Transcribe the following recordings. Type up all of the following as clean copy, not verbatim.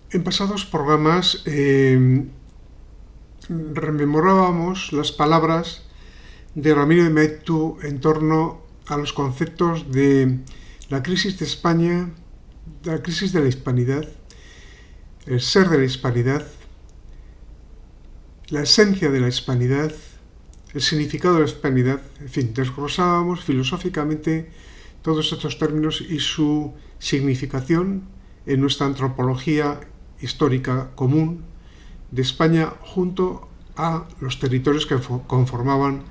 En pasados programas rememorábamos las palabras de Ramiro de Maeztu en torno a los conceptos de la crisis de España, de la crisis de la hispanidad, el ser de la hispanidad, la esencia de la hispanidad, el significado de la hispanidad, en fin, desglosábamos filosóficamente todos estos términos y su significación en nuestra antropología histórica común de España junto a los territorios que conformaban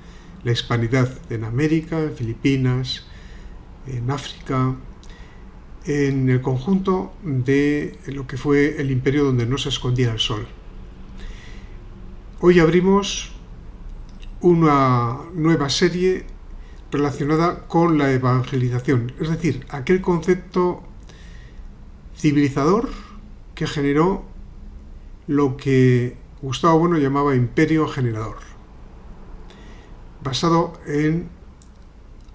la hispanidad en América, en Filipinas, en África, en el conjunto de lo que fue el imperio donde no se escondía el sol. Hoy abrimos una nueva serie relacionada con la evangelización, es decir, aquel concepto civilizador que generó lo que Gustavo Bueno llamaba imperio generador, basado en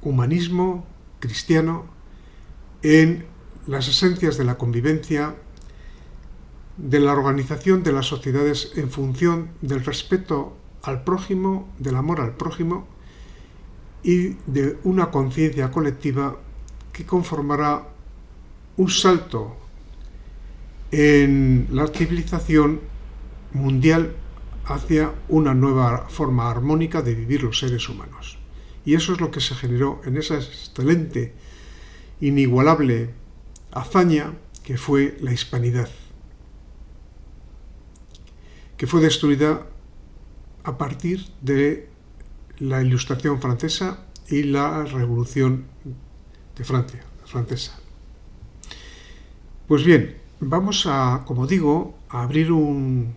humanismo cristiano, en las esencias de la convivencia, de la organización de las sociedades en función del respeto al prójimo, del amor al prójimo y de una conciencia colectiva que conformará un salto en la civilización mundial hacia una nueva forma armónica de vivir los seres humanos. Y eso es lo que se generó en esa excelente, inigualable hazaña que fue la hispanidad, que fue destruida a partir de la Ilustración francesa y la Revolución de Francia, francesa. Pues bien, vamos a, como digo, a abrir una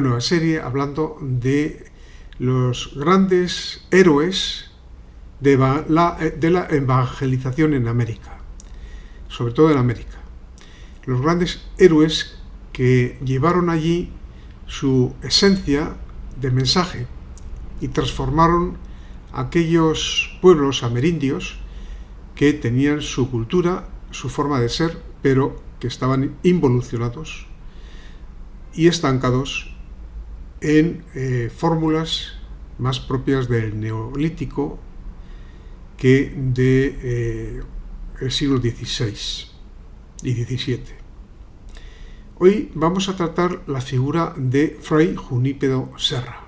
nueva serie hablando de los grandes héroes de la evangelización en América, sobre todo en América. Los grandes héroes que llevaron allí su esencia de mensaje y transformaron aquellos pueblos amerindios que tenían su cultura, su forma de ser, pero que estaban involucionados y estancados en fórmulas más propias del neolítico que del siglo XVI y XVII. Hoy vamos a tratar la figura de Fray Junípero Serra.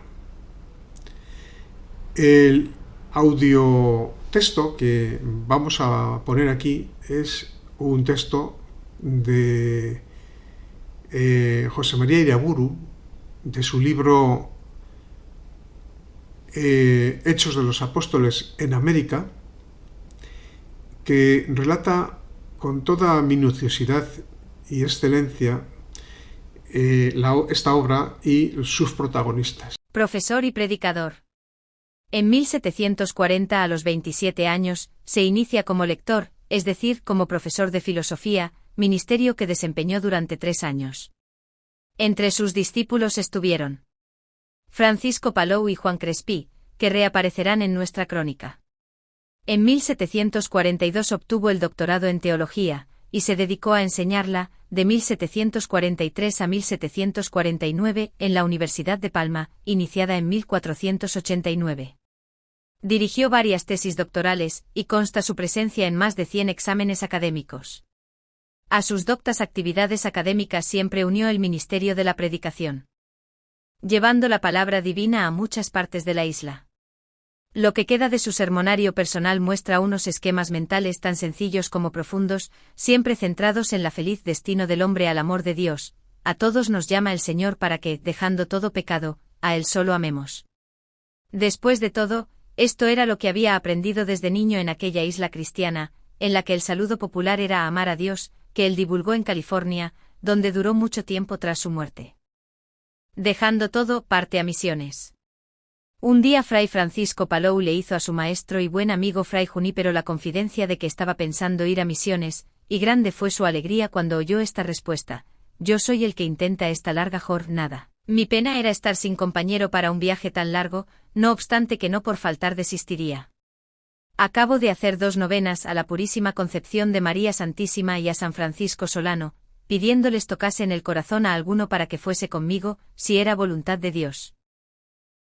El audiotexto que vamos a poner aquí es un texto de José María Iraburu, de su libro Hechos de los Apóstoles en América, que relata con toda minuciosidad y excelencia esta obra y sus protagonistas. Profesor y predicador. En 1740, a los 27 años, se inicia como lector, es decir, como profesor de filosofía, ministerio que desempeñó durante 3 años. Entre sus discípulos estuvieron Francisco Palou y Juan Crespí, que reaparecerán en nuestra crónica. En 1742 obtuvo el doctorado en teología, y se dedicó a enseñarla, de 1743 a 1749, en la Universidad de Palma, iniciada en 1489. Dirigió varias tesis doctorales, y consta su presencia en más de 100 exámenes académicos. A sus doctas actividades académicas siempre unió el ministerio de la predicación, llevando la palabra divina a muchas partes de la isla. Lo que queda de su sermonario personal muestra unos esquemas mentales tan sencillos como profundos, siempre centrados en la feliz destino del hombre al amor de Dios. A todos nos llama el Señor para que, dejando todo pecado, a Él solo amemos. Después de todo, esto era lo que había aprendido desde niño en aquella isla cristiana, en la que el saludo popular era amar a Dios, que él divulgó en California, donde duró mucho tiempo tras su muerte. Dejando todo, parte a misiones. Un día Fray Francisco Palou le hizo a su maestro y buen amigo Fray Junípero la confidencia de que estaba pensando ir a misiones, y grande fue su alegría cuando oyó esta respuesta: yo soy el que intenta esta larga jornada. Mi pena era estar sin compañero para un viaje tan largo, no obstante que no por faltar desistiría. Acabo de hacer 2 novenas a la Purísima Concepción de María Santísima y a San Francisco Solano, pidiéndoles tocase en el corazón a alguno para que fuese conmigo, si era voluntad de Dios.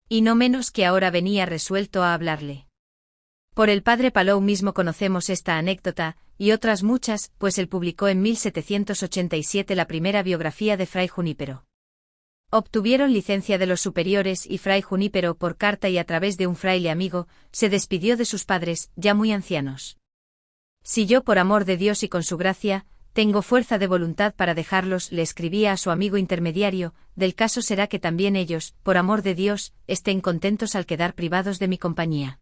Y no menos que ahora venía resuelto a hablarle. Por el padre Palou mismo conocemos esta anécdota, y otras muchas, pues él publicó en 1787 la primera biografía de Fray Junípero. Obtuvieron licencia de los superiores y Fray Junípero, por carta y a través de un fraile amigo, se despidió de sus padres, ya muy ancianos. Si yo, por amor de Dios y con su gracia, tengo fuerza de voluntad para dejarlos, le escribía a su amigo intermediario, del caso será que también ellos, por amor de Dios, estén contentos al quedar privados de mi compañía.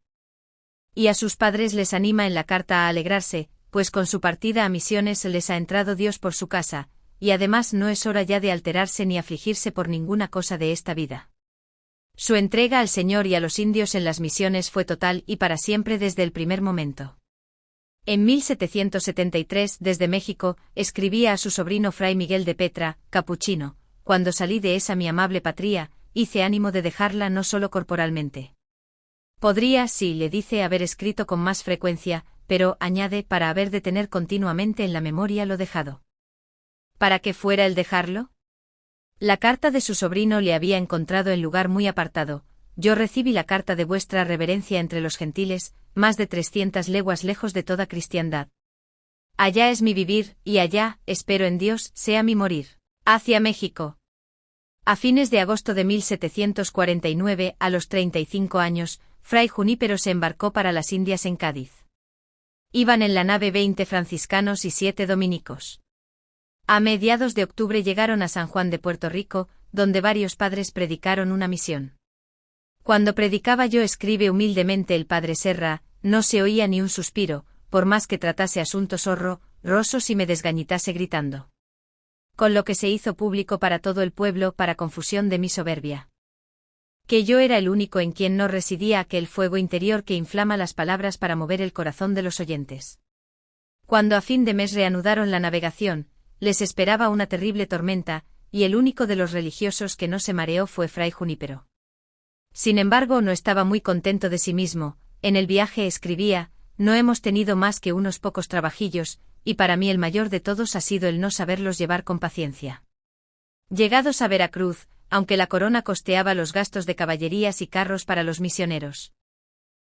Y a sus padres les anima en la carta a alegrarse, pues con su partida a misiones les ha entrado Dios por su casa, y además no es hora ya de alterarse ni afligirse por ninguna cosa de esta vida. Su entrega al Señor y a los indios en las misiones fue total y para siempre desde el primer momento. En 1773, desde México, escribía a su sobrino Fray Miguel de Petra, capuchino: cuando salí de esa mi amable patria, hice ánimo de dejarla no solo corporalmente. Podría, sí, le dice, haber escrito con más frecuencia, pero, añade, para haber de tener continuamente en la memoria lo dejado. ¿Para qué fuera el dejarlo? La carta de su sobrino le había encontrado en lugar muy apartado. Yo recibí la carta de vuestra reverencia entre los gentiles, más de 300 leguas lejos de toda cristiandad. Allá es mi vivir, y allá, espero en Dios, sea mi morir. Hacia México. A fines de agosto de 1749, a los 35 años, Fray Junípero se embarcó para las Indias en Cádiz. Iban en la nave 20 franciscanos y 7 dominicos. A mediados de octubre llegaron a San Juan de Puerto Rico, donde varios padres predicaron una misión. Cuando predicaba yo, escribe humildemente el padre Serra, no se oía ni un suspiro, por más que tratase asuntos horrorosos y me desgañitase gritando. Con lo que se hizo público para todo el pueblo, para confusión de mi soberbia. Que yo era el único en quien no residía aquel fuego interior que inflama las palabras para mover el corazón de los oyentes. Cuando a fin de mes reanudaron la navegación, les esperaba una terrible tormenta, y el único de los religiosos que no se mareó fue Fray Junípero. Sin embargo, no estaba muy contento de sí mismo. En el viaje escribía: no hemos tenido más que unos pocos trabajillos, y para mí el mayor de todos ha sido el no saberlos llevar con paciencia. Llegados a Veracruz, aunque la corona costeaba los gastos de caballerías y carros para los misioneros,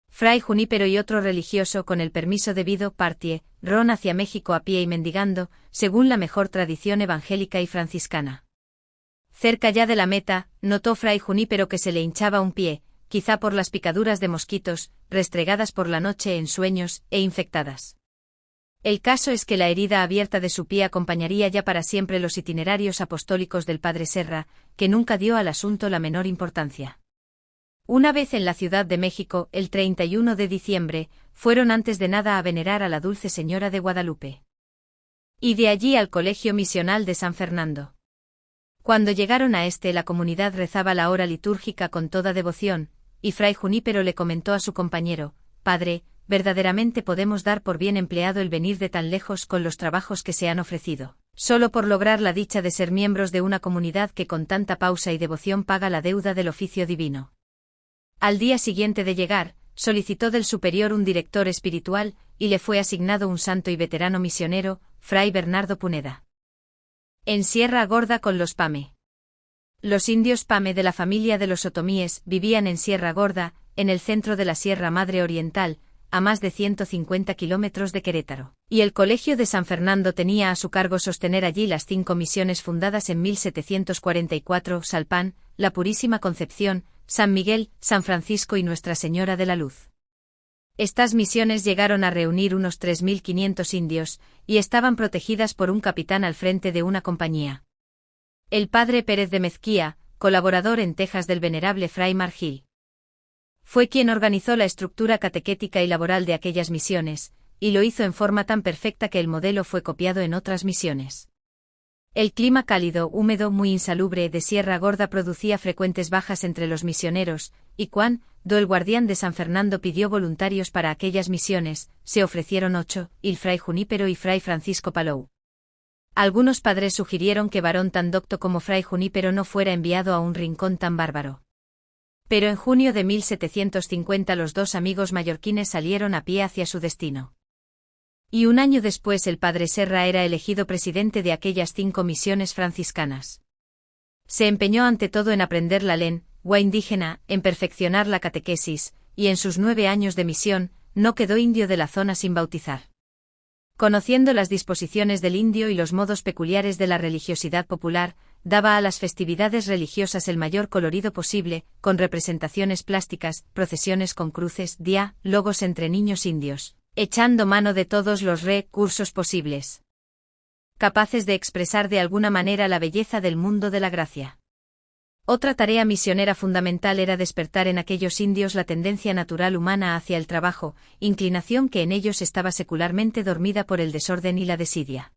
Fray Junípero y otro religioso, con el permiso debido, partieron hacia México a pie y mendigando, según la mejor tradición evangélica y franciscana. Cerca ya de la meta, notó Fray Junípero que se le hinchaba un pie, quizá por las picaduras de mosquitos, restregadas por la noche en sueños, e infectadas. El caso es que la herida abierta de su pie acompañaría ya para siempre los itinerarios apostólicos del padre Serra, que nunca dio al asunto la menor importancia. Una vez en la Ciudad de México, el 31 de diciembre, fueron antes de nada a venerar a la Dulce Señora de Guadalupe. Y de allí al Colegio Misional de San Fernando. Cuando llegaron a la comunidad rezaba la hora litúrgica con toda devoción, y Fray Junípero le comentó a su compañero: «Padre, verdaderamente podemos dar por bien empleado el venir de tan lejos con los trabajos que se han ofrecido, solo por lograr la dicha de ser miembros de una comunidad que con tanta pausa y devoción paga la deuda del oficio divino». Al día siguiente de llegar, solicitó del superior un director espiritual, y le fue asignado un santo y veterano misionero, Fray Bernardo Puneda. En Sierra Gorda con los Pame. Los indios Pame de la familia de los otomíes vivían en Sierra Gorda, en el centro de la Sierra Madre Oriental, a más de 150 kilómetros de Querétaro, y el Colegio de San Fernando tenía a su cargo sostener allí las 5 misiones fundadas en 1744, Salpán, La Purísima Concepción, San Miguel, San Francisco y Nuestra Señora de la Luz. Estas misiones llegaron a reunir unos 3.500 indios, y estaban protegidas por un capitán al frente de una compañía. El padre Pérez de Mezquía, colaborador en Texas del venerable Fray Margil, fue quien organizó la estructura catequética y laboral de aquellas misiones, y lo hizo en forma tan perfecta que el modelo fue copiado en otras misiones. El clima cálido, húmedo, muy insalubre de Sierra Gorda producía frecuentes bajas entre los misioneros, y cuando el guardián de San Fernando pidió voluntarios para aquellas misiones, se ofrecieron 8, el Fray Junípero y Fray Francisco Palou. Algunos padres sugirieron que varón tan docto como Fray Junípero no fuera enviado a un rincón tan bárbaro. Pero en junio de 1750 los dos amigos mallorquines salieron a pie hacia su destino. Y un año después el padre Serra era elegido presidente de aquellas 5 misiones franciscanas. Se empeñó ante todo en aprender la lengua indígena, en perfeccionar la catequesis, y en sus 9 años de misión, no quedó indio de la zona sin bautizar. Conociendo las disposiciones del indio y los modos peculiares de la religiosidad popular, daba a las festividades religiosas el mayor colorido posible, con representaciones plásticas, procesiones con cruces, diálogos entre niños indios, echando mano de todos los recursos posibles, capaces de expresar de alguna manera la belleza del mundo de la gracia. Otra tarea misionera fundamental era despertar en aquellos indios la tendencia natural humana hacia el trabajo, inclinación que en ellos estaba secularmente dormida por el desorden y la desidia.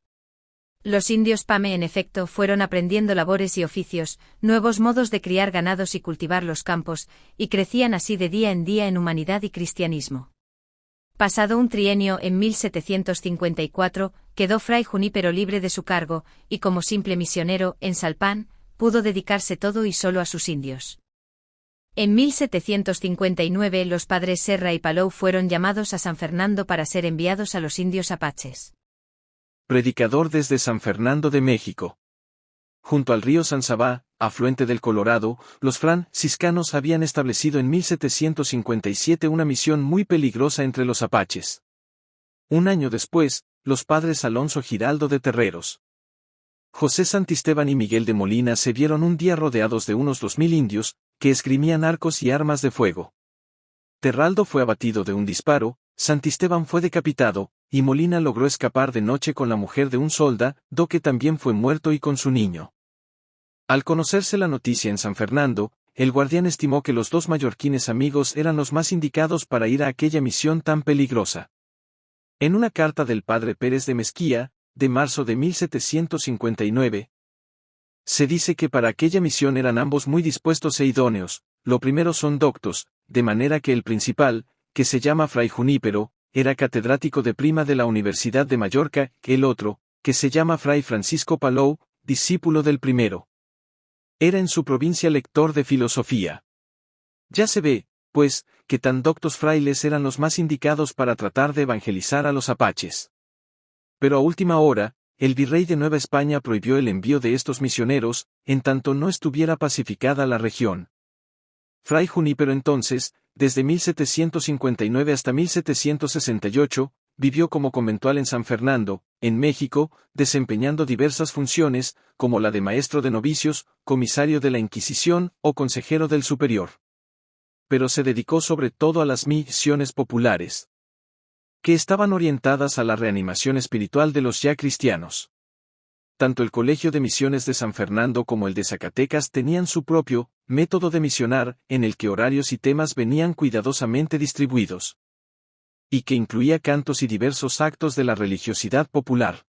Los indios Pame, en efecto, fueron aprendiendo labores y oficios, nuevos modos de criar ganados y cultivar los campos, y crecían así de día en día en humanidad y cristianismo. Pasado un trienio, en 1754, quedó Fray Junípero libre de su cargo, y como simple misionero, en Salpán, pudo dedicarse todo y solo a sus indios. En 1759 los padres Serra y Palou fueron llamados a San Fernando para ser enviados a los indios apaches. Predicador desde San Fernando de México. Junto al río San Sabá, afluente del Colorado, los franciscanos habían establecido en 1757 una misión muy peligrosa entre los apaches. Un año después, los padres Alonso Giraldo de Terreros, José Santisteban y Miguel de Molina se vieron un día rodeados de unos 2000 indios, que esgrimían arcos y armas de fuego. Terraldo fue abatido de un disparo, Santisteban fue decapitado, y Molina logró escapar de noche con la mujer de un soldado que también fue muerto y con su niño. Al conocerse la noticia en San Fernando, el guardián estimó que los 2 mallorquines amigos eran los más indicados para ir a aquella misión tan peligrosa. En una carta del padre Pérez de Mezquía, de marzo de 1759, se dice que para aquella misión eran ambos muy dispuestos e idóneos. Lo primero son doctos, de manera que el principal, que se llama Fray Junípero, era catedrático de prima de la Universidad de Mallorca, el otro, que se llama Fray Francisco Palou, discípulo del primero, era en su provincia lector de filosofía. Ya se ve, pues, que tan doctos frailes eran los más indicados para tratar de evangelizar a los apaches. Pero a última hora, el virrey de Nueva España prohibió el envío de estos misioneros, en tanto no estuviera pacificada la región. Fray Junípero entonces, desde 1759 hasta 1768, vivió como conventual en San Fernando, en México, desempeñando diversas funciones, como la de maestro de novicios, comisario de la Inquisición o consejero del superior. Pero se dedicó sobre todo a las misiones populares, que estaban orientadas a la reanimación espiritual de los ya cristianos. Tanto el Colegio de Misiones de San Fernando como el de Zacatecas tenían su propio método de misionar, en el que horarios y temas venían cuidadosamente distribuidos, y que incluía cantos y diversos actos de la religiosidad popular.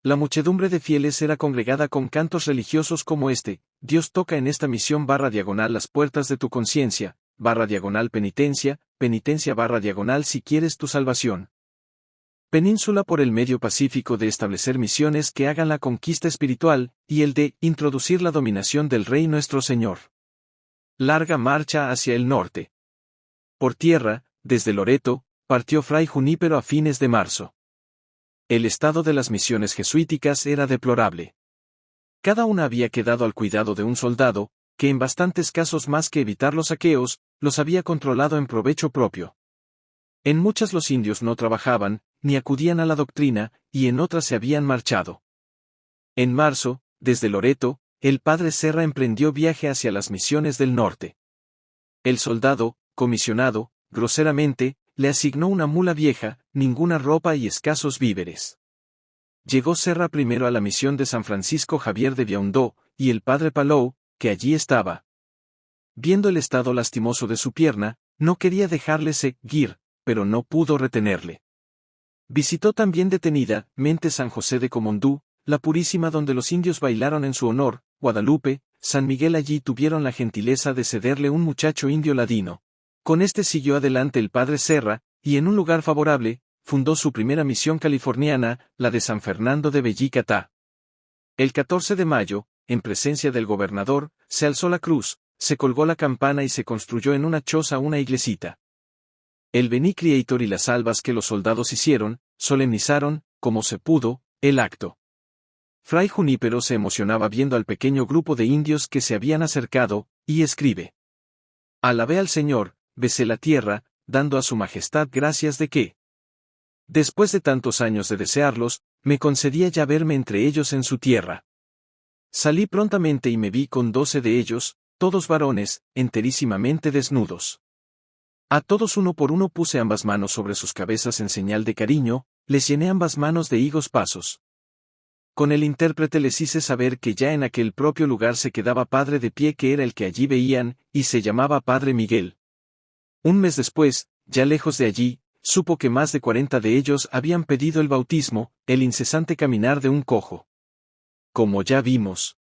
La muchedumbre de fieles era congregada con cantos religiosos como este: Dios toca en esta misión / las puertas de tu conciencia, / penitencia, penitencia / si quieres tu salvación. Península por el medio pacífico de establecer misiones que hagan la conquista espiritual, y el de introducir la dominación del Rey nuestro Señor. Larga marcha hacia el norte. Por tierra, desde Loreto, partió Fray Junípero a fines de marzo. El estado de las misiones jesuíticas era deplorable. Cada una había quedado al cuidado de un soldado, que en bastantes casos más que evitar los saqueos, los había controlado en provecho propio. En muchas los indios no trabajaban, ni acudían a la doctrina, y en otras se habían marchado. En marzo, desde Loreto, el padre Serra emprendió viaje hacia las misiones del norte. El soldado, comisionado, groseramente, le asignó una mula vieja, ninguna ropa y escasos víveres. Llegó Serra primero a la misión de San Francisco Javier de Viaundó, y el padre Palou, que allí estaba, viendo el estado lastimoso de su pierna, no quería dejarle seguir, pero no pudo retenerle. Visitó también detenidamente San José de Comondú, la Purísima donde los indios bailaron en su honor, Guadalupe, San Miguel. Allí tuvieron la gentileza de cederle un muchacho indio ladino. Con este siguió adelante el padre Serra, y en un lugar favorable, fundó su primera misión californiana, la de San Fernando de Bellicatá. El 14 de mayo, en presencia del gobernador, se alzó la cruz, se colgó la campana y se construyó en una choza una iglesita. El Beni Creator y las salvas que los soldados hicieron, solemnizaron, como se pudo, el acto. Fray Junípero se emocionaba viendo al pequeño grupo de indios que se habían acercado, y escribe: Alabé al Señor, besé la tierra, dando a su majestad gracias de que, después de tantos años de desearlos, me concedía ya verme entre ellos en su tierra. Salí prontamente y me vi con 12 de ellos, todos varones, enterísimamente desnudos. A todos uno por uno puse ambas manos sobre sus cabezas en señal de cariño, les llené ambas manos de higos pasos. Con el intérprete les hice saber que ya en aquel propio lugar se quedaba padre de pie que era el que allí veían, y se llamaba Padre Miguel. Un mes después, ya lejos de allí, supo que más de 40 de ellos habían pedido el bautismo, el incesante caminar de un cojo. Como ya vimos,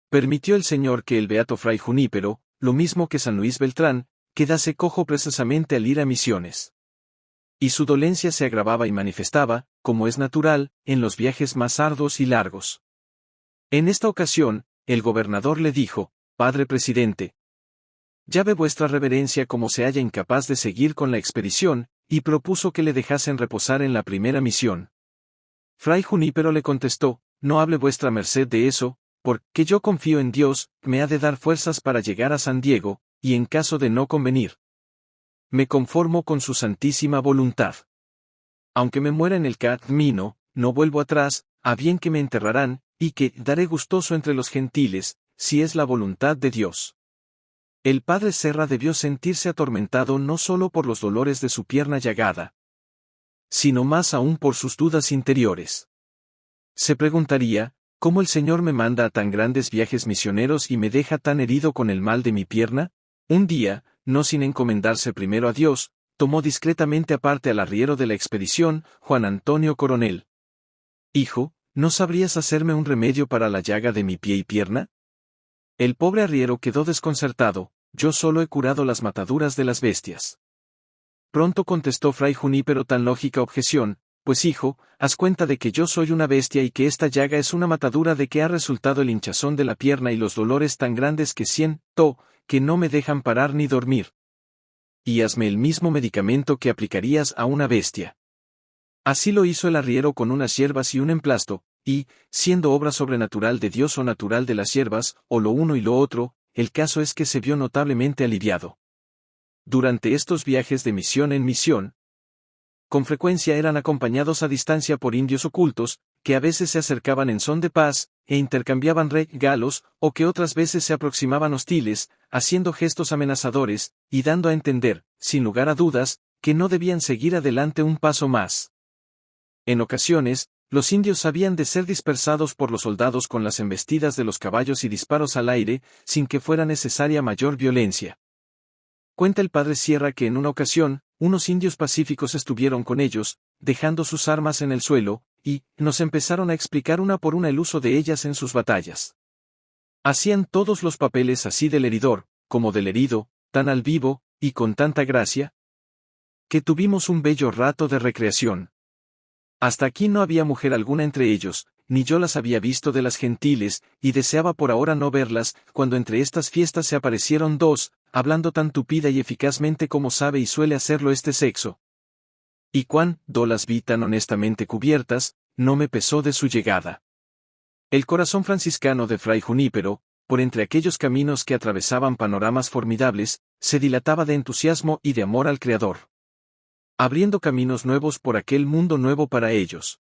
permitió el Señor que el beato Fray Junípero, lo mismo que San Luis Beltrán, quedase cojo precisamente al ir a misiones. Y su dolencia se agravaba y manifestaba, como es natural, en los viajes más arduos y largos. En esta ocasión, el gobernador le dijo: Padre presidente, ya ve vuestra reverencia como se halla incapaz de seguir con la expedición, y propuso que le dejasen reposar en la primera misión. Fray Junípero le contestó: No hable vuestra merced de eso, porque yo confío en Dios, me ha de dar fuerzas para llegar a San Diego, y en caso de no convenir, me conformo con su santísima voluntad. Aunque me muera en el camino, no vuelvo atrás, a bien que me enterrarán, y que daré gustoso entre los gentiles, si es la voluntad de Dios. El padre Serra debió sentirse atormentado no solo por los dolores de su pierna llagada, sino más aún por sus dudas interiores. Se preguntaría: ¿cómo el Señor me manda a tan grandes viajes misioneros y me deja tan herido con el mal de mi pierna? Un día, no sin encomendarse primero a Dios, tomó discretamente aparte al arriero de la expedición, Juan Antonio Coronel. Hijo, ¿no sabrías hacerme un remedio para la llaga de mi pie y pierna? El pobre arriero quedó desconcertado: yo solo he curado las mataduras de las bestias. Pronto contestó Fray Junípero tan lógica objeción: pues hijo, haz cuenta de que yo soy una bestia y que esta llaga es una matadura de que ha resultado el hinchazón de la pierna y los dolores tan grandes que siento, que no me dejan parar ni dormir. Y hazme el mismo medicamento que aplicarías a una bestia. Así lo hizo el arriero con unas hierbas y un emplasto, y, siendo obra sobrenatural de Dios o natural de las hierbas, o lo uno y lo otro, el caso es que se vio notablemente aliviado. Durante estos viajes de misión en misión, con frecuencia eran acompañados a distancia por indios ocultos, que a veces se acercaban en son de paz, e intercambiaban regalos, o que otras veces se aproximaban hostiles, haciendo gestos amenazadores, y dando a entender, sin lugar a dudas, que no debían seguir adelante un paso más. En ocasiones, los indios habían de ser dispersados por los soldados con las embestidas de los caballos y disparos al aire, sin que fuera necesaria mayor violencia. Cuenta el padre Sierra que en una ocasión, unos indios pacíficos estuvieron con ellos, dejando sus armas en el suelo, y nos empezaron a explicar una por una el uso de ellas en sus batallas. Hacían todos los papeles así del heridor, como del herido, tan al vivo, y con tanta gracia, que tuvimos un bello rato de recreación. Hasta aquí no había mujer alguna entre ellos, ni yo las había visto de las gentiles, y deseaba por ahora no verlas, cuando entre estas fiestas se aparecieron dos, hablando tan tupida y eficazmente como sabe y suele hacerlo este sexo. Y cuando las vi tan honestamente cubiertas, no me pesó de su llegada. El corazón franciscano de Fray Junípero, por entre aquellos caminos que atravesaban panoramas formidables, se dilataba de entusiasmo y de amor al Creador, abriendo caminos nuevos por aquel mundo nuevo para ellos.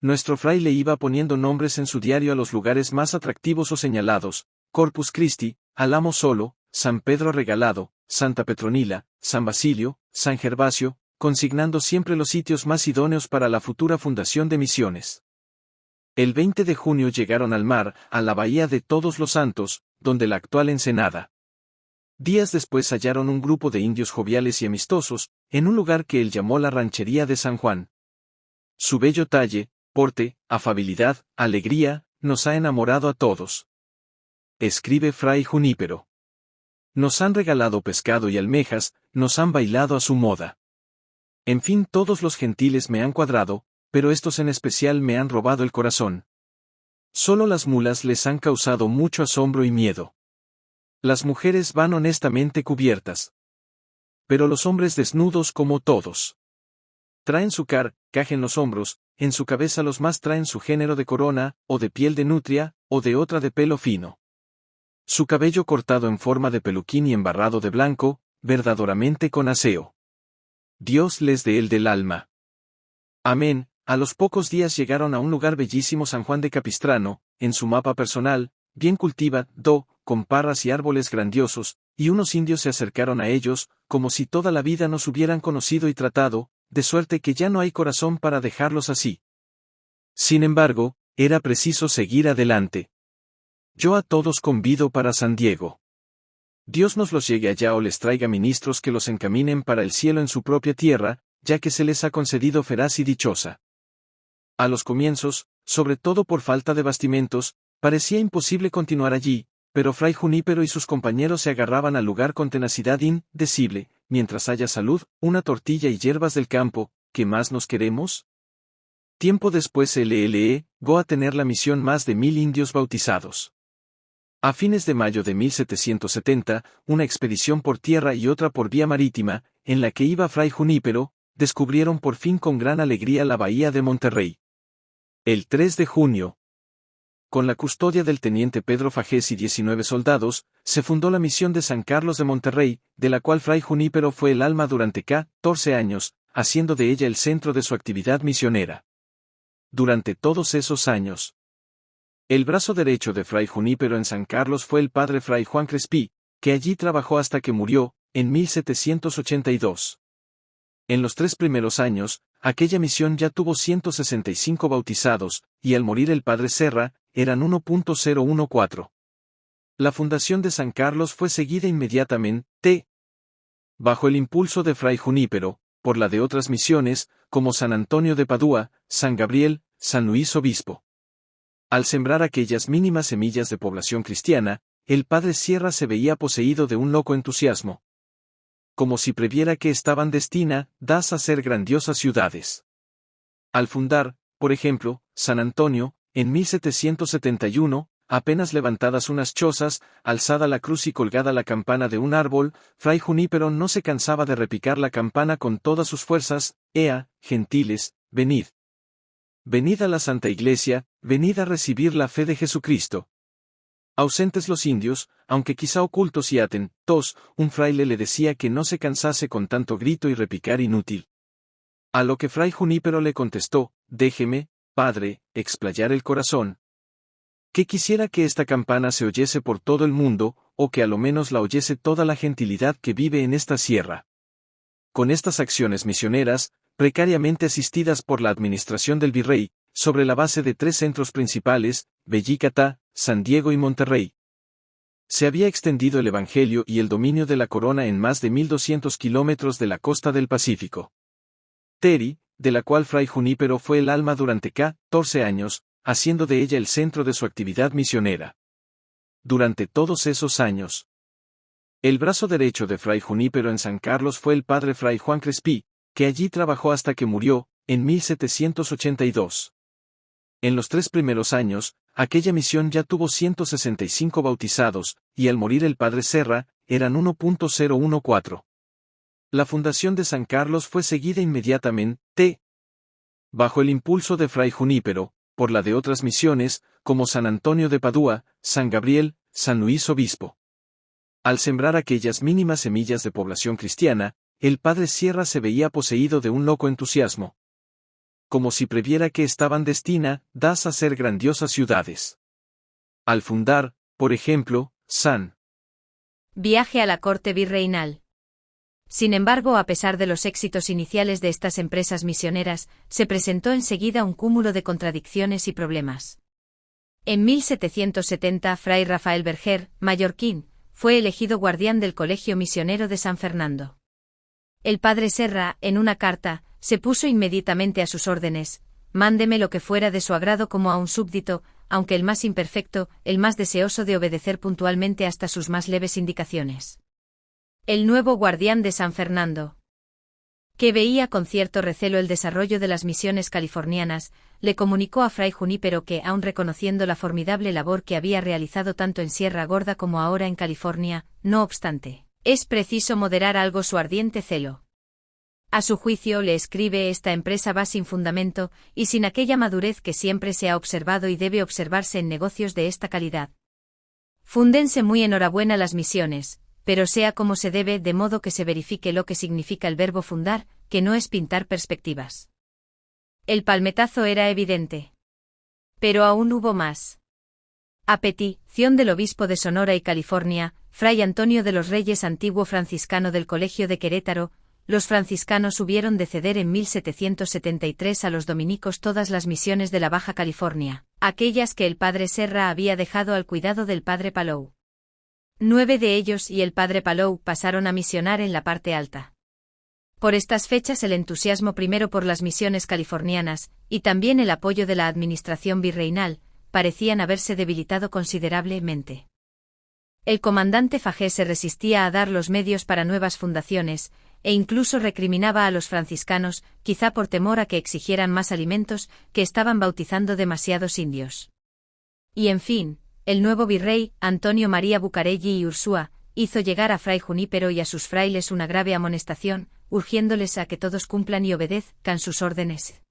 Nuestro fraile iba poniendo nombres en su diario a los lugares más atractivos o señalados: Corpus Christi, Alamo Solo, San Pedro Regalado, Santa Petronila, San Basilio, San Gervasio, consignando siempre los sitios más idóneos para la futura fundación de misiones. El 20 de junio llegaron al mar, a la bahía de Todos los Santos, donde la actual Ensenada. Días después hallaron un grupo de indios joviales y amistosos, en un lugar que él llamó la Ranchería de San Juan. Su bello talle, porte, afabilidad, alegría, nos ha enamorado a todos. Escribe Fray Junípero. Nos han regalado pescado y almejas, nos han bailado a su moda. En fin, todos los gentiles me han cuadrado, pero estos en especial me han robado el corazón. Solo las mulas les han causado mucho asombro y miedo. Las mujeres van honestamente cubiertas, pero los hombres desnudos como todos. traen su caja en los hombros, en su cabeza los más traen su género de corona, o de piel de nutria, o de otra de pelo fino. Su cabello cortado en forma de peluquín y embarrado de blanco, verdaderamente con aseo. Dios les dé el del alma. Amén. A los pocos días llegaron a un lugar bellísimo San Juan de Capistrano, en su mapa personal, bien cultivado, con parras y árboles grandiosos, y unos indios se acercaron a ellos, como si toda la vida nos hubieran conocido y tratado, de suerte que ya no hay corazón para dejarlos así. Sin embargo, era preciso seguir adelante. Yo a todos convido para San Diego. Dios nos los llegue allá o les traiga ministros que los encaminen para el cielo en su propia tierra, ya que se les ha concedido feraz y dichosa. A los comienzos, sobre todo por falta de bastimentos, parecía imposible continuar allí, pero Fray Junípero y sus compañeros se agarraban al lugar con tenacidad indecible. Mientras haya salud, una tortilla y hierbas del campo, ¿qué más nos queremos? Tiempo después llegó a tener la misión más de 1000 indios bautizados. A fines de mayo de 1770, una expedición por tierra y otra por vía marítima, en la que iba Fray Junípero, descubrieron por fin con gran alegría la bahía de Monterrey. El 3 de junio, con la custodia del teniente Pedro Fajés y 19 soldados, se fundó la misión de San Carlos de Monterrey, de la cual Fray Junípero fue el alma durante 14 años, haciendo de ella el centro de su actividad misionera. Durante todos esos años, el brazo derecho de Fray Junípero en San Carlos fue el padre Fray Juan Crespí, que allí trabajó hasta que murió, en 1782. En los 3 primeros años, aquella misión ya tuvo 165 bautizados, y al morir el padre Serra, eran 1.014. La fundación de San Carlos fue seguida inmediatamente, bajo el impulso de Fray Junípero, por la de otras misiones, como San Antonio de Padua, San Gabriel, San Luis Obispo. Al sembrar aquellas mínimas semillas de población cristiana, el padre Sierra se veía poseído de un loco entusiasmo. Como si previera que estaban destinadas a ser grandiosas ciudades. Al fundar, por ejemplo, San Antonio, en 1771, apenas levantadas unas chozas, alzada la cruz y colgada la campana de un árbol, Fray Junípero no se cansaba de repicar la campana con todas sus fuerzas: «Ea, gentiles, venid. Venid a la Santa Iglesia, venid a recibir la fe de Jesucristo». Ausentes los indios, aunque quizá ocultos y atentos, un fraile le decía que no se cansase con tanto grito y repicar inútil. A lo que Fray Junípero le contestó: «Déjeme, padre, explayar el corazón. Que quisiera que esta campana se oyese por todo el mundo, o que a lo menos la oyese toda la gentilidad que vive en esta sierra». Con estas acciones misioneras, precariamente asistidas por la administración del virrey, sobre la base de 3 centros principales, Bellicatá, San Diego y Monterrey, se había extendido el Evangelio y el dominio de la corona en más de 1200 kilómetros de la costa del Pacífico. Teri, de la cual Fray Junípero fue el alma durante 14 años, haciendo de ella el centro de su actividad misionera. Durante todos esos años, el brazo derecho de Fray Junípero en San Carlos fue el padre Fray Juan Crespí, que allí trabajó hasta que murió, en 1782. En los 3 primeros años, aquella misión ya tuvo 165 bautizados, y al morir el padre Serra, eran 1.014. La fundación de San Carlos fue seguida inmediatamente, bajo el impulso de Fray Junípero, por la de otras misiones, como San Antonio de Padua, San Gabriel, San Luis Obispo. Al sembrar aquellas mínimas semillas de población cristiana, el padre Sierra se veía poseído de un loco entusiasmo. Como si previera que estaban destinadas a ser grandiosas ciudades. Al fundar, por ejemplo, San Viaje a la corte virreinal. Sin embargo, a pesar de los éxitos iniciales de estas empresas misioneras, se presentó enseguida un cúmulo de contradicciones y problemas. En 1770, Fray Rafael Berger, mallorquín, fue elegido guardián del Colegio Misionero de San Fernando. El padre Serra, en una carta, se puso inmediatamente a sus órdenes: «Mándeme lo que fuera de su agrado como a un súbdito, aunque el más imperfecto, el más deseoso de obedecer puntualmente hasta sus más leves indicaciones». El nuevo guardián de San Fernando, que veía con cierto recelo el desarrollo de las misiones californianas, le comunicó a Fray Junípero que, aun reconociendo la formidable labor que había realizado tanto en Sierra Gorda como ahora en California, no obstante, es preciso moderar algo su ardiente celo. A su juicio, le escribe, esta empresa va sin fundamento, y sin aquella madurez que siempre se ha observado y debe observarse en negocios de esta calidad. Fúndense muy enhorabuena las misiones, pero sea como se debe, de modo que se verifique lo que significa el verbo fundar, que no es pintar perspectivas. El palmetazo era evidente. Pero aún hubo más. A petición del obispo de Sonora y California, Fray Antonio de los Reyes, antiguo franciscano del Colegio de Querétaro, los franciscanos hubieron de ceder en 1773 a los dominicos todas las misiones de la Baja California, aquellas que el padre Serra había dejado al cuidado del padre Palou. 9 de ellos y el padre Palou pasaron a misionar en la parte alta. Por estas fechas el entusiasmo primero por las misiones californianas, y también el apoyo de la administración virreinal, parecían haberse debilitado considerablemente. El comandante Fagés se resistía a dar los medios para nuevas fundaciones, e incluso recriminaba a los franciscanos, quizá por temor a que exigieran más alimentos, que estaban bautizando demasiados indios. Y en fin, el nuevo virrey, Antonio María Bucarelli y Ursúa, hizo llegar a Fray Junípero y a sus frailes una grave amonestación, urgiéndoles a que todos cumplan y obedezcan sus órdenes.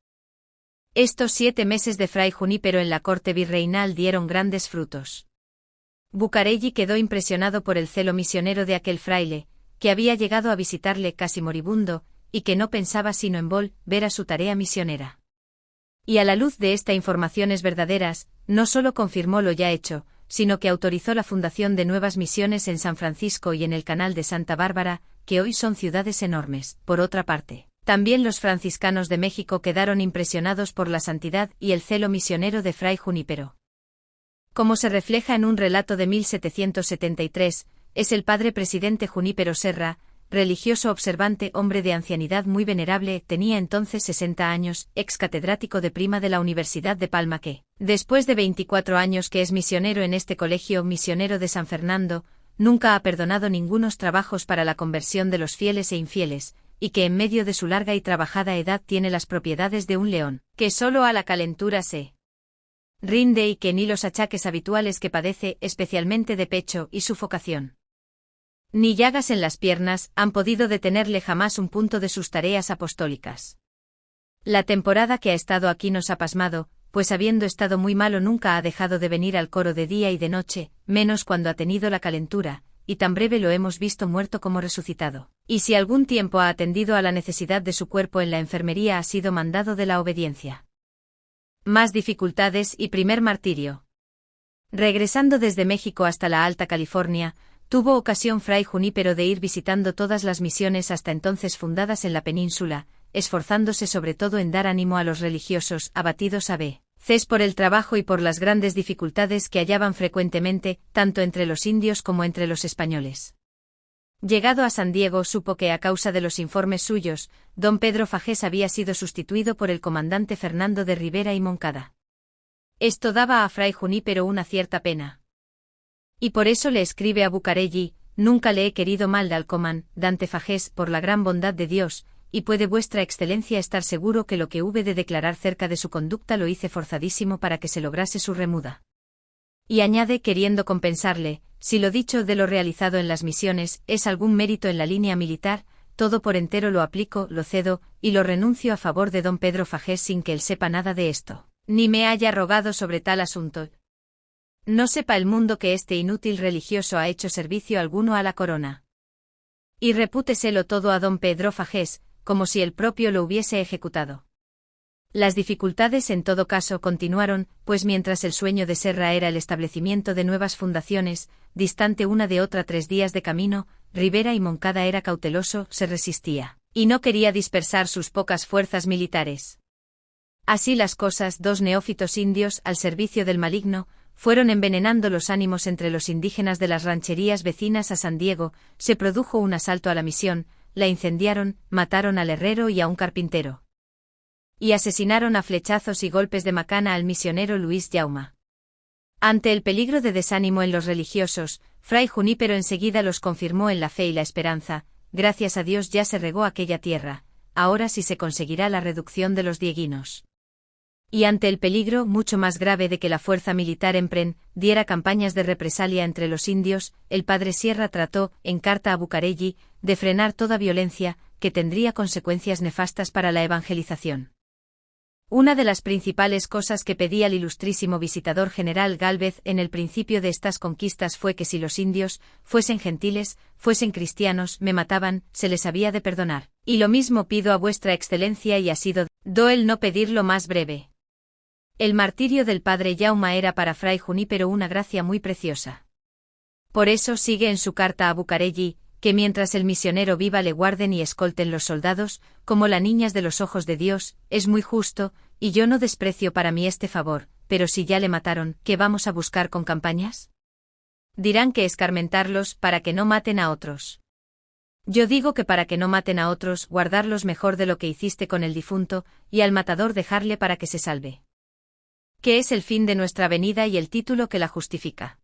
Estos 7 meses de Fray Junípero en la corte virreinal dieron grandes frutos. Bucarelli quedó impresionado por el celo misionero de aquel fraile, que había llegado a visitarle casi moribundo, y que no pensaba sino en volver a su tarea misionera. Y a la luz de estas informaciones verdaderas, no solo confirmó lo ya hecho, sino que autorizó la fundación de nuevas misiones en San Francisco y en el Canal de Santa Bárbara, que hoy son ciudades enormes. Por otra parte, también los franciscanos de México quedaron impresionados por la santidad y el celo misionero de Fray Junípero. Como se refleja en un relato de 1773, es el padre presidente Junípero Serra, religioso observante, hombre de ancianidad muy venerable, tenía entonces 60 años, ex catedrático de prima de la Universidad de Palma que, después de 24 años que es misionero en este colegio misionero de San Fernando, nunca ha perdonado ningunos trabajos para la conversión de los fieles e infieles, y que en medio de su larga y trabajada edad tiene las propiedades de un león, que solo a la calentura se rinde y que ni los achaques habituales que padece, especialmente de pecho y sufocación, ni llagas en las piernas, han podido detenerle jamás un punto de sus tareas apostólicas. La temporada que ha estado aquí nos ha pasmado, pues habiendo estado muy malo nunca ha dejado de venir al coro de día y de noche, menos cuando ha tenido la calentura, y tan breve lo hemos visto muerto como resucitado. Y si algún tiempo ha atendido a la necesidad de su cuerpo en la enfermería ha sido mandado de la obediencia. Más dificultades y primer martirio. Regresando desde México hasta la Alta California, tuvo ocasión Fray Junípero de ir visitando todas las misiones hasta entonces fundadas en la península, esforzándose sobre todo en dar ánimo a los religiosos abatidos a veces por el trabajo y por las grandes dificultades que hallaban frecuentemente, tanto entre los indios como entre los españoles. Llegado a San Diego supo que a causa de los informes suyos, don Pedro Fagés había sido sustituido por el comandante Fernando de Rivera y Moncada. Esto daba a Fray Junípero una cierta pena. Y por eso le escribe a Bucarelli: nunca le he querido mal al comandante Fagés por la gran bondad de Dios, y puede vuestra excelencia estar seguro que lo que hube de declarar cerca de su conducta lo hice forzadísimo para que se lograse su remuda. Y añade, queriendo compensarle, si lo dicho de lo realizado en las misiones es algún mérito en la línea militar, todo por entero lo aplico, lo cedo, y lo renuncio a favor de don Pedro Fagés sin que él sepa nada de esto, ni me haya rogado sobre tal asunto. No sepa el mundo que este inútil religioso ha hecho servicio alguno a la corona. Y repúteselo todo a don Pedro Fagés, como si él propio lo hubiese ejecutado. Las dificultades en todo caso continuaron, pues mientras el sueño de Serra era el establecimiento de nuevas fundaciones, distante una de otra 3 días de camino, Rivera y Moncada era cauteloso, se resistía, y no quería dispersar sus pocas fuerzas militares. Así las cosas, 2 neófitos indios, al servicio del maligno, fueron envenenando los ánimos entre los indígenas de las rancherías vecinas a San Diego, se produjo un asalto a la misión, la incendiaron, mataron al herrero y a un carpintero. Y asesinaron a flechazos y golpes de macana al misionero Luis Jauma. Ante el peligro de desánimo en los religiosos, Fray Junípero enseguida los confirmó en la fe y la esperanza: gracias a Dios ya se regó aquella tierra, ahora sí se conseguirá la reducción de los dieguinos. Y ante el peligro mucho más grave de que la fuerza militar emprendiera campañas de represalia entre los indios, el padre Sierra trató, en carta a Bucarelli, de frenar toda violencia, que tendría consecuencias nefastas para la evangelización. Una de las principales cosas que pedía el ilustrísimo visitador general Gálvez en el principio de estas conquistas fue que si los indios, fuesen gentiles, fuesen cristianos, me mataban, se les había de perdonar. Y lo mismo pido a vuestra excelencia y ha sido do el no pedirlo más breve. El martirio del padre Jaume era para fray Junípero una gracia muy preciosa. Por eso sigue en su carta a Bucarelli, que mientras el misionero viva le guarden y escolten los soldados, como las niñas de los ojos de Dios, es muy justo, y yo no desprecio para mí este favor, pero si ya le mataron, ¿qué vamos a buscar con campañas? Dirán que escarmentarlos para que no maten a otros. Yo digo que para que no maten a otros, guardarlos mejor de lo que hiciste con el difunto, y al matador dejarle para que se salve. ¿Qué es el fin de nuestra venida y el título que la justifica?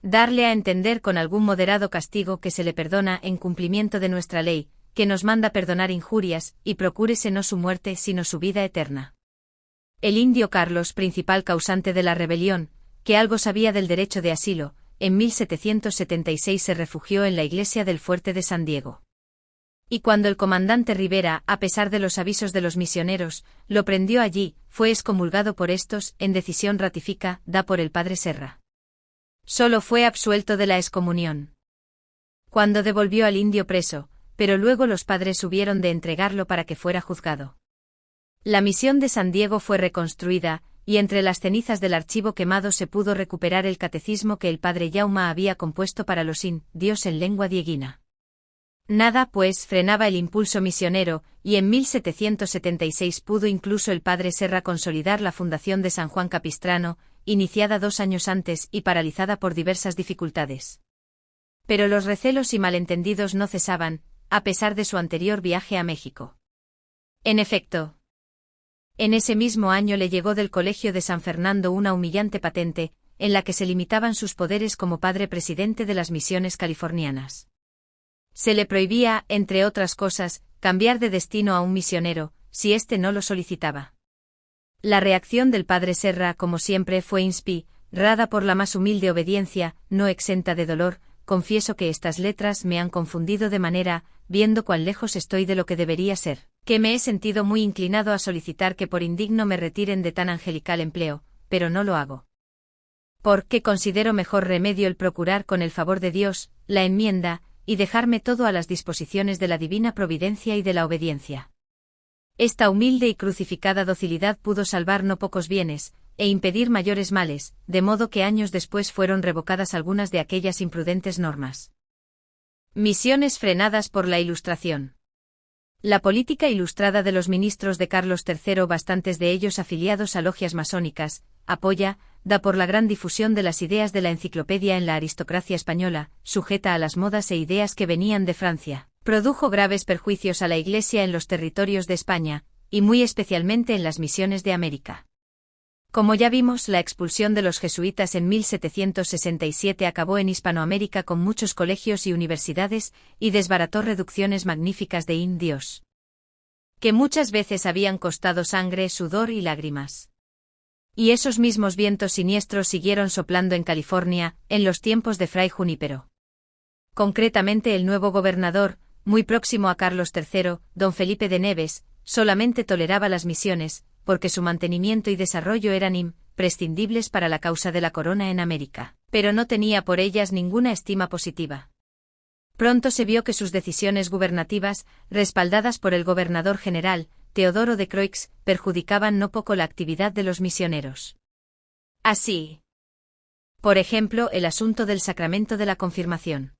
Darle a entender con algún moderado castigo que se le perdona en cumplimiento de nuestra ley, que nos manda perdonar injurias, y procúrese no su muerte sino su vida eterna. El indio Carlos, principal causante de la rebelión, que algo sabía del derecho de asilo, en 1776 se refugió en la iglesia del fuerte de San Diego. Y cuando el comandante Rivera, a pesar de los avisos de los misioneros, lo prendió allí, fue excomulgado por estos, en decisión ratifica, da por el padre Serra. Solo fue absuelto de la excomunión. Cuando devolvió al indio preso, pero luego los padres hubieron de entregarlo para que fuera juzgado. La misión de San Diego fue reconstruida, y entre las cenizas del archivo quemado se pudo recuperar el catecismo que el padre Jaume había compuesto para los indios en lengua dieguina. Nada, pues, frenaba el impulso misionero, y en 1776 pudo incluso el padre Serra consolidar la fundación de San Juan Capistrano, iniciada 2 años antes y paralizada por diversas dificultades. Pero los recelos y malentendidos no cesaban, a pesar de su anterior viaje a México. En efecto, en ese mismo año le llegó del Colegio de San Fernando una humillante patente, en la que se limitaban sus poderes como padre presidente de las misiones californianas. Se le prohibía, entre otras cosas, cambiar de destino a un misionero, si éste no lo solicitaba. La reacción del padre Serra, como siempre, fue inspirada por la más humilde obediencia, no exenta de dolor. Confieso que estas letras me han confundido de manera, viendo cuán lejos estoy de lo que debería ser, que me he sentido muy inclinado a solicitar que por indigno me retiren de tan angelical empleo, pero no lo hago. Porque considero mejor remedio el procurar con el favor de Dios, la enmienda, y dejarme todo a las disposiciones de la divina providencia y de la obediencia. Esta humilde y crucificada docilidad pudo salvar no pocos bienes, e impedir mayores males, de modo que años después fueron revocadas algunas de aquellas imprudentes normas. Misiones frenadas por la Ilustración. La política ilustrada de los ministros de Carlos III, bastantes de ellos afiliados a logias masónicas, da por la gran difusión de las ideas de la enciclopedia en la aristocracia española, sujeta a las modas e ideas que venían de Francia, produjo graves perjuicios a la Iglesia en los territorios de España, y muy especialmente en las misiones de América. Como ya vimos, la expulsión de los jesuitas en 1767 acabó en Hispanoamérica con muchos colegios y universidades, y desbarató reducciones magníficas de indios, que muchas veces habían costado sangre, sudor y lágrimas. Y esos mismos vientos siniestros siguieron soplando en California, en los tiempos de fray Junípero. Concretamente el nuevo gobernador, muy próximo a Carlos III, don Felipe de Neves, solamente toleraba las misiones, porque su mantenimiento y desarrollo eran imprescindibles para la causa de la corona en América, pero no tenía por ellas ninguna estima positiva. Pronto se vio que sus decisiones gubernativas, respaldadas por el gobernador general, Teodoro de Croix, perjudicaban no poco la actividad de los misioneros. Así, por ejemplo, el asunto del sacramento de la confirmación.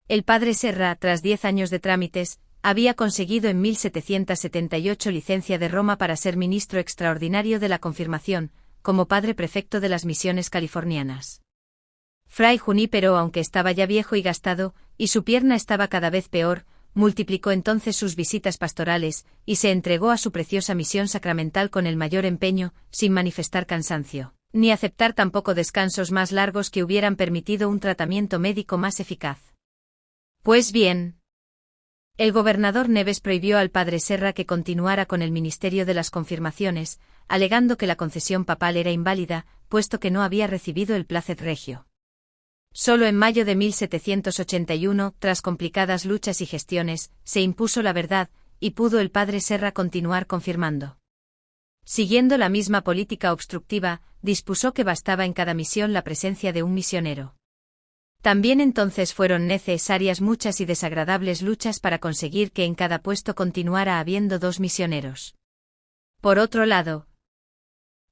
El padre Serra, tras 10 años de trámites, había conseguido en 1778 licencia de Roma para ser ministro extraordinario de la confirmación, como padre prefecto de las misiones californianas. Fray Junípero, aunque estaba ya viejo y gastado, y su pierna estaba cada vez peor, multiplicó entonces sus visitas pastorales, y se entregó a su preciosa misión sacramental con el mayor empeño, sin manifestar cansancio, ni aceptar tampoco descansos más largos que hubieran permitido un tratamiento médico más eficaz. Pues bien, el gobernador Neves prohibió al padre Serra que continuara con el ministerio de las confirmaciones, alegando que la concesión papal era inválida, puesto que no había recibido el plácet regio. Solo en mayo de 1781, tras complicadas luchas y gestiones, se impuso la verdad, y pudo el padre Serra continuar confirmando. Siguiendo la misma política obstructiva, dispuso que bastaba en cada misión la presencia de un misionero. También entonces fueron necesarias muchas y desagradables luchas para conseguir que en cada puesto continuara habiendo 2 misioneros. Por otro lado,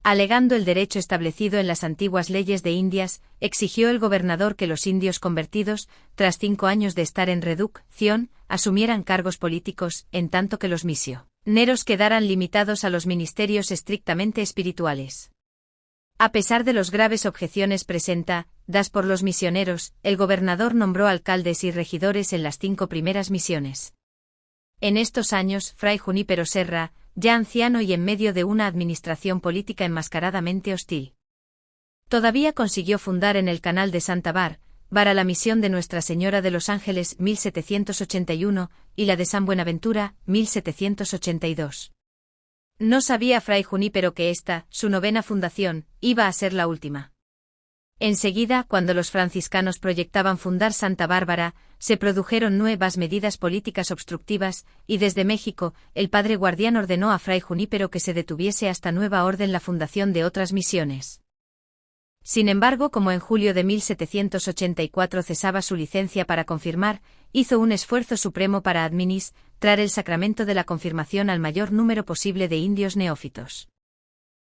alegando el derecho establecido en las antiguas leyes de Indias, exigió el gobernador que los indios convertidos, tras 5 años de estar en reducción, asumieran cargos políticos, en tanto que los misioneros quedaran limitados a los ministerios estrictamente espirituales. A pesar de las graves objeciones presentadas por los misioneros, el gobernador nombró alcaldes y regidores en las 5 primeras misiones. En estos años, Fray Junípero Serra, ya anciano y en medio de una administración política enmascaradamente hostil, todavía consiguió fundar en el Canal de Santa Bárbara la misión de Nuestra Señora de los Ángeles 1781 y la de San Buenaventura 1782. No sabía Fray Junípero que esta, su 9ª fundación, iba a ser la última. Enseguida, cuando los franciscanos proyectaban fundar Santa Bárbara, se produjeron nuevas medidas políticas obstructivas, y desde México, el padre Guardián ordenó a Fray Junípero que se detuviese hasta nueva orden la fundación de otras misiones. Sin embargo, como en julio de 1784 cesaba su licencia para confirmar, hizo un esfuerzo supremo para administrar el sacramento de la confirmación al mayor número posible de indios neófitos.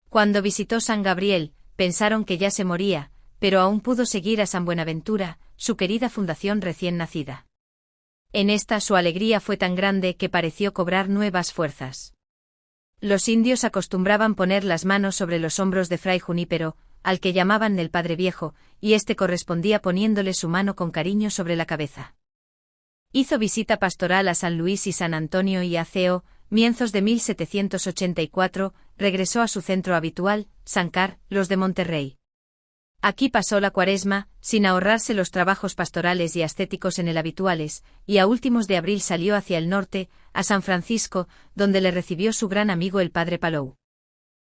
Cuando visitó San Gabriel, pensaron que ya se moría, pero aún pudo seguir a San Buenaventura, su querida fundación recién nacida. En esta su alegría fue tan grande que pareció cobrar nuevas fuerzas. Los indios acostumbraban poner las manos sobre los hombros de Fray Junípero, al que llamaban el Padre Viejo, y éste correspondía poniéndole su mano con cariño sobre la cabeza. Hizo visita pastoral a San Luis y San Antonio y a Ceo, mienzos de 1784, regresó a su centro habitual, San Carlos de Monterrey. Aquí pasó la Cuaresma, sin ahorrarse los trabajos pastorales y ascéticos en el habituales, y a últimos de abril salió hacia el norte, a San Francisco, donde le recibió su gran amigo el padre Palou.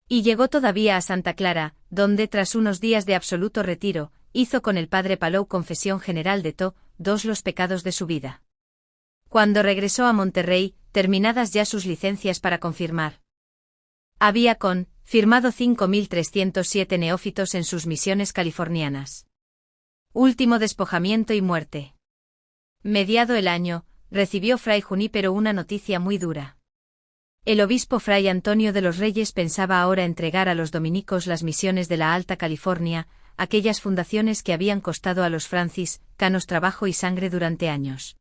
Y llegó todavía a Santa Clara, donde tras unos días de absoluto retiro, hizo con el padre Palou confesión general de todos los pecados de su vida. Cuando regresó a Monterrey, terminadas ya sus licencias para confirmar, había firmado 5.307 neófitos en sus misiones californianas. Último despojamiento y muerte. Mediado el año, recibió Fray Junípero una noticia muy dura. El obispo Fray Antonio de los Reyes pensaba ahora entregar a los dominicos las misiones de la Alta California, aquellas fundaciones que habían costado a los franciscanos trabajo y sangre durante años.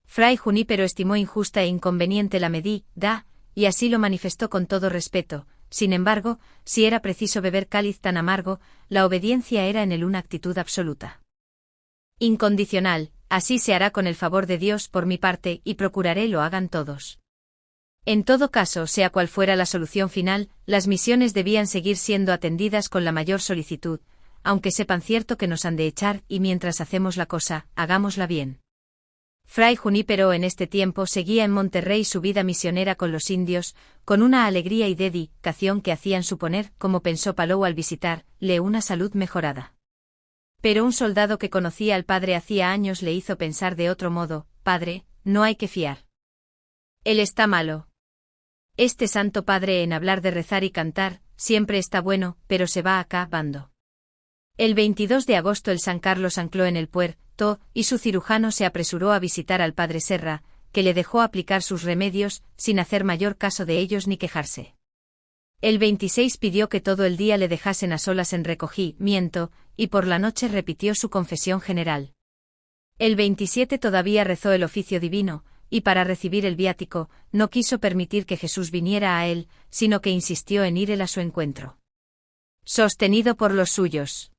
Fray Junípero estimó injusta e inconveniente la medida, y así lo manifestó con todo respeto. Sin embargo, si era preciso beber cáliz tan amargo, la obediencia era en él una actitud absoluta. Incondicional, así se hará con el favor de Dios por mi parte y procuraré lo hagan todos. En todo caso, sea cual fuera la solución final, las misiones debían seguir siendo atendidas con la mayor solicitud, aunque sepan cierto que nos han de echar y mientras hacemos la cosa, hagámosla bien. Fray Junípero en este tiempo seguía en Monterrey su vida misionera con los indios, con una alegría y dedicación que hacían suponer, como pensó Palou al visitarle, una salud mejorada. Pero un soldado que conocía al padre hacía años le hizo pensar de otro modo: padre, no hay que fiar. Él está malo. Este santo padre en hablar de rezar y cantar, siempre está bueno, pero se va acabando. El 22 de agosto el San Carlos ancló en el puerto, y su cirujano se apresuró a visitar al padre Serra, que le dejó aplicar sus remedios, sin hacer mayor caso de ellos ni quejarse. El 26 pidió que todo el día le dejasen a solas en recogimiento, y por la noche repitió su confesión general. El 27 todavía rezó el oficio divino, y para recibir el viático, no quiso permitir que Jesús viniera a él, sino que insistió en ir él a su encuentro. Sostenido por los suyos,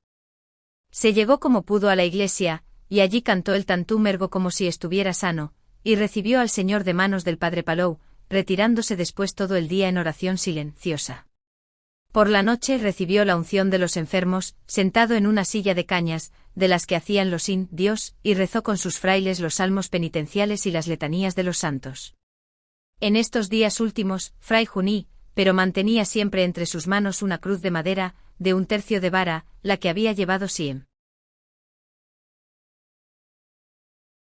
se llegó como pudo a la iglesia, y allí cantó el Tantum ergo como si estuviera sano, y recibió al Señor de manos del padre Palou, retirándose después todo el día en oración silenciosa. Por la noche recibió la unción de los enfermos, sentado en una silla de cañas, de las que hacían los indios, y rezó con sus frailes los salmos penitenciales y las letanías de los santos. En estos días últimos, Fray Junípero pero mantenía siempre entre sus manos una cruz de madera, de 1/3 de vara, la que había llevado Siem.